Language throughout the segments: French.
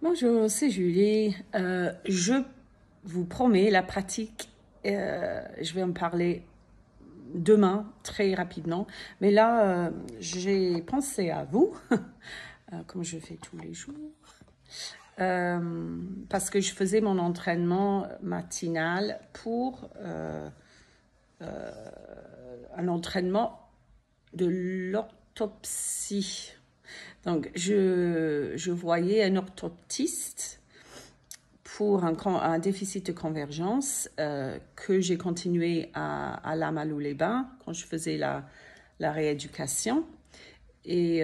Bonjour, c'est Julie. Je vous promets la pratique. Je vais en parler demain très rapidement. Mais là, j'ai pensé à vous, comme je fais tous les jours, parce que je faisais mon entraînement matinal pour un entraînement de l'orthopsie. Donc, je voyais un orthoptiste pour un déficit de convergence que j'ai continué à La Malou-les-Bains quand je faisais la rééducation. Et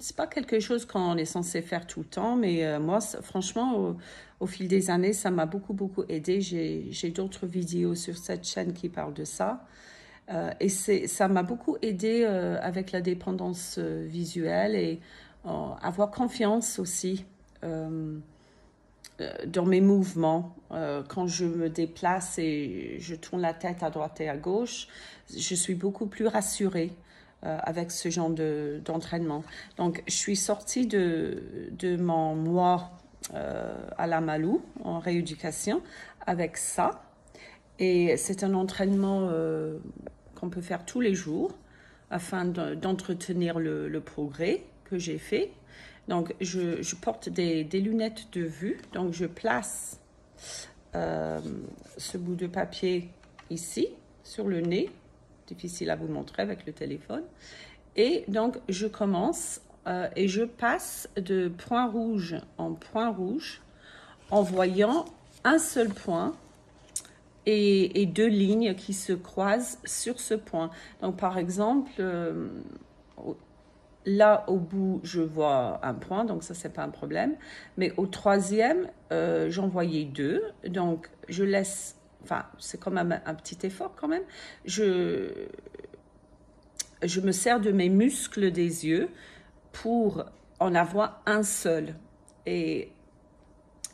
c'est pas quelque chose qu'on est censé faire tout le temps, mais moi, franchement, au fil des années, ça m'a beaucoup aidé. J'ai d'autres vidéos sur cette chaîne qui parlent de ça. Et ça m'a beaucoup aidé avec la dépendance visuelle et avoir confiance aussi dans mes mouvements. Quand je me déplace et je tourne la tête à droite et à gauche, je suis beaucoup plus rassurée avec ce genre d'entraînement. Donc, je suis sortie de mon mois à la Malou en rééducation avec ça. Et c'est un entraînement qu'on peut faire tous les jours afin d'entretenir le progrès que j'ai fait. Donc, je porte des lunettes de vue. Donc, je place ce bout de papier ici, sur le nez. Difficile à vous montrer avec le téléphone. Et donc, je commence et je passe de point rouge en point rouge en voyant un seul point et deux lignes qui se croisent sur ce point. Donc, par exemple, là, au bout, je vois un point, donc ça, c'est pas un problème. Mais au troisième, j'en voyais deux, donc je laisse... Enfin, c'est quand même un petit effort quand même. Je me sers de mes muscles des yeux pour en avoir un seul. Et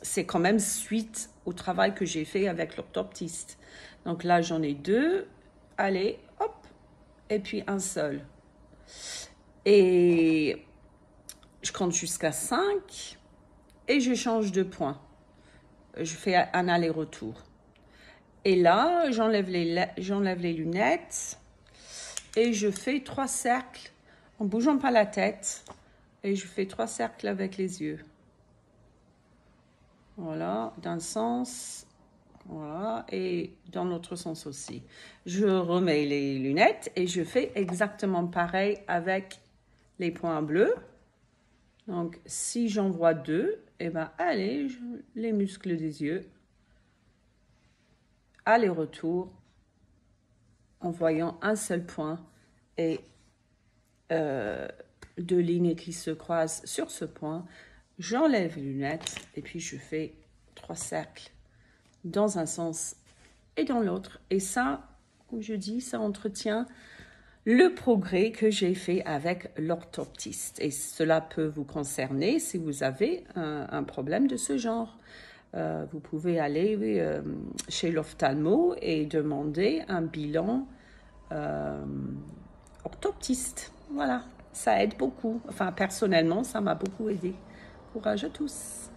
c'est quand même suite au travail que j'ai fait avec l'orthoptiste. Donc là, j'en ai deux. Allez, hop, et puis un seul. Et je compte jusqu'à 5 et je change de point. Je fais un aller-retour. Et là, j'enlève les lunettes et je fais 3 cercles en bougeant pas la tête. Et je fais 3 cercles avec les yeux. Voilà, d'un sens, voilà, et dans l'autre sens aussi. Je remets les lunettes et je fais exactement pareil avec les points bleus. Donc, si j'en vois deux, eh ben, allez, les muscles des yeux, aller-retour, en voyant un seul point et deux lignes qui se croisent sur ce point. J'enlève les lunettes et puis je fais 3 cercles dans un sens et dans l'autre. Et ça, comme je dis, ça entretient le progrès que j'ai fait avec l'orthoptiste. Et cela peut vous concerner si vous avez un problème de ce genre. Vous pouvez aller chez l'ophtalmo et demander un bilan orthoptiste. Voilà, ça aide beaucoup. Enfin, personnellement, ça m'a beaucoup aidé. Courage à tous.